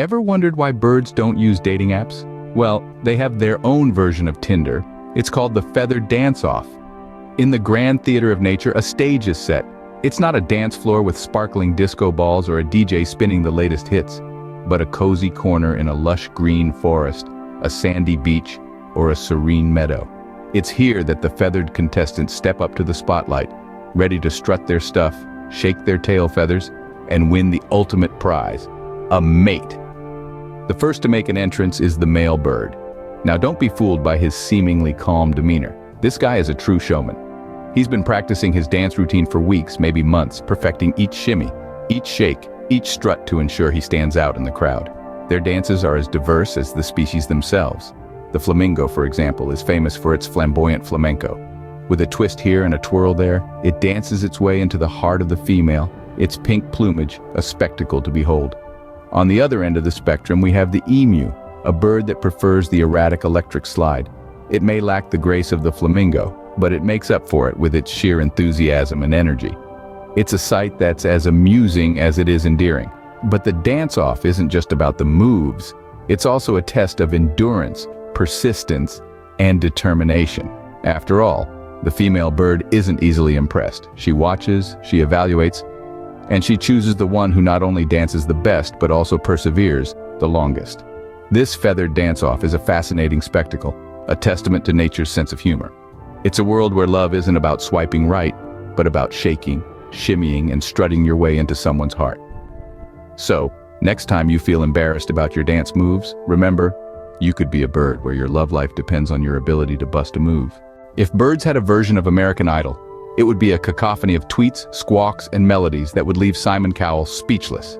Ever wondered why birds don't use dating apps? Well, they have their own version of Tinder. It's called the feathered dance-off. In the grand theater of nature, a stage is set. It's not a dance floor with sparkling disco balls or a DJ spinning the latest hits, but a cozy corner in a lush green forest, a sandy beach, or a serene meadow. It's here that the feathered contestants step up to the spotlight, ready to strut their stuff, shake their tail feathers, and win the ultimate prize, a mate. The first to make an entrance is the male bird. Now don't be fooled by his seemingly calm demeanor. This guy is a true showman. He's been practicing his dance routine for weeks, maybe months, perfecting each shimmy, each shake, each strut to ensure he stands out in the crowd. Their dances are as diverse as the species themselves. The flamingo, for example, is famous for its flamboyant flamenco. With a twist here and a twirl there, it dances its way into the heart of the female, its pink plumage a spectacle to behold. On the other end of the spectrum, we have the emu, a bird that prefers the erratic electric slide. It may lack the grace of the flamingo, but it makes up for it with its sheer enthusiasm and energy. It's a sight that's as amusing as it is endearing. But the dance-off isn't just about the moves. It's also a test of endurance, persistence, and determination. After all, the female bird isn't easily impressed. She watches, she evaluates, and she chooses the one who not only dances the best but also perseveres the longest. This feathered dance-off is a fascinating spectacle, a testament to nature's sense of humor. It's a world where love isn't about swiping right, but about shaking, shimmying, and strutting your way into someone's heart. So, next time you feel embarrassed about your dance moves, remember, you could be a bird where your love life depends on your ability to bust a move. If birds had a version of American Idol, it would be a cacophony of tweets, squawks, and melodies that would leave Simon Cowell speechless.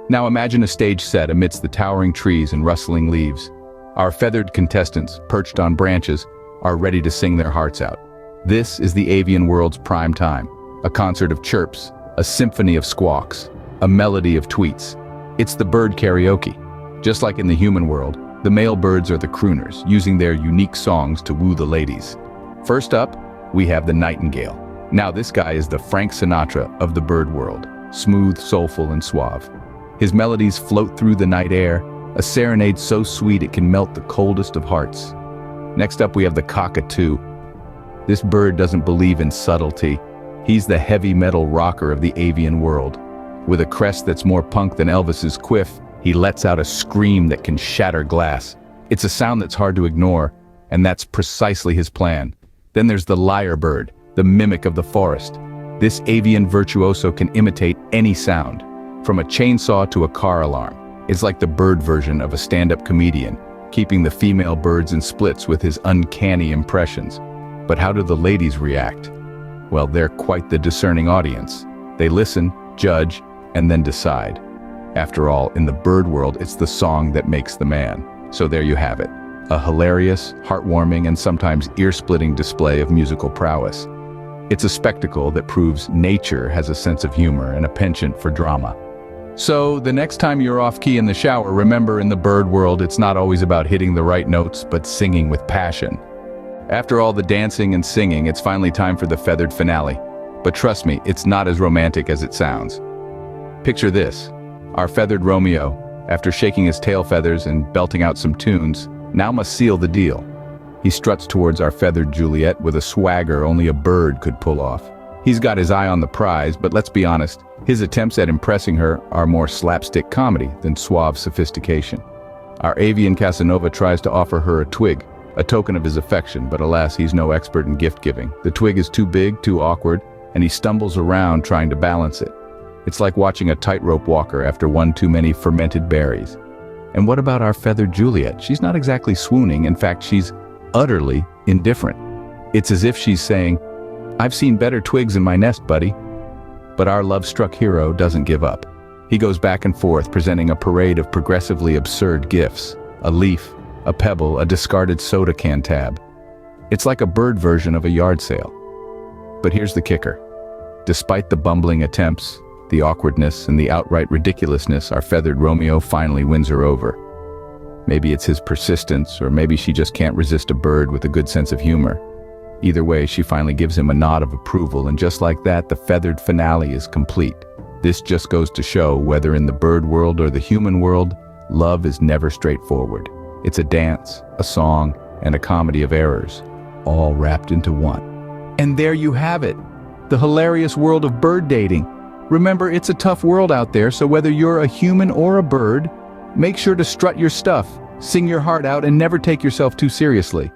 Now imagine a stage set amidst the towering trees and rustling leaves. Our feathered contestants, perched on branches, are ready to sing their hearts out. This is the avian world's prime time, a concert of chirps, a symphony of squawks, a melody of tweets. It's the bird karaoke. Just like in the human world, the male birds are the crooners, using their unique songs to woo the ladies. First up, we have the nightingale. Now this guy is the Frank Sinatra of the bird world, smooth, soulful, and suave. His melodies float through the night air, a serenade so sweet it can melt the coldest of hearts. Next up we have the cockatoo. This bird doesn't believe in subtlety. He's the heavy metal rocker of the avian world. With a crest that's more punk than Elvis's quiff, he lets out a scream that can shatter glass. It's a sound that's hard to ignore, and that's precisely his plan. Then there's the lyrebird, the mimic of the forest. This avian virtuoso can imitate any sound, from a chainsaw to a car alarm. It's like the bird version of a stand-up comedian, keeping the female birds in splits with his uncanny impressions. But how do the ladies react? Well, they're quite the discerning audience. They listen, judge, and then decide. After all, in the bird world, it's the song that makes the man. So there you have it, a hilarious, heartwarming, and sometimes ear-splitting display of musical prowess. It's a spectacle that proves nature has a sense of humor and a penchant for drama. So, the next time you're off-key in the shower, remember, in the bird world, it's not always about hitting the right notes, but singing with passion. After all the dancing and singing, it's finally time for the feathered finale. But trust me, it's not as romantic as it sounds. Picture this. Our feathered Romeo, after shaking his tail feathers and belting out some tunes, now must seal the deal. He struts towards our feathered Juliet with a swagger only a bird could pull off. He's got his eye on the prize, but let's be honest, his attempts at impressing her are more slapstick comedy than suave sophistication. Our avian Casanova tries to offer her a twig, a token of his affection, but alas, he's no expert in gift-giving. The twig is too big, too awkward, and he stumbles around trying to balance it. It's like watching a tightrope walker after one too many fermented berries. And what about our feathered Juliet? She's not exactly swooning, in fact, she's utterly indifferent. It's as if she's saying, "I've seen better twigs in my nest, buddy." But our love-struck hero doesn't give up. He goes back and forth, presenting a parade of progressively absurd gifts. A leaf, a pebble, a discarded soda can tab. It's like a bird version of a yard sale. But here's the kicker. Despite the bumbling attempts, the awkwardness, and the outright ridiculousness, our feathered Romeo finally wins her over. Maybe it's his persistence, or maybe she just can't resist a bird with a good sense of humor. Either way, she finally gives him a nod of approval, and just like that, the feathered finale is complete. This just goes to show, whether in the bird world or the human world, Love is never straightforward. It's a dance, a song, and a comedy of errors, all wrapped into one. And there you have it, the hilarious world of bird dating. Remember, it's a tough world out there, so whether you're a human or a bird, make sure to strut your stuff, sing your heart out, and never take yourself too seriously.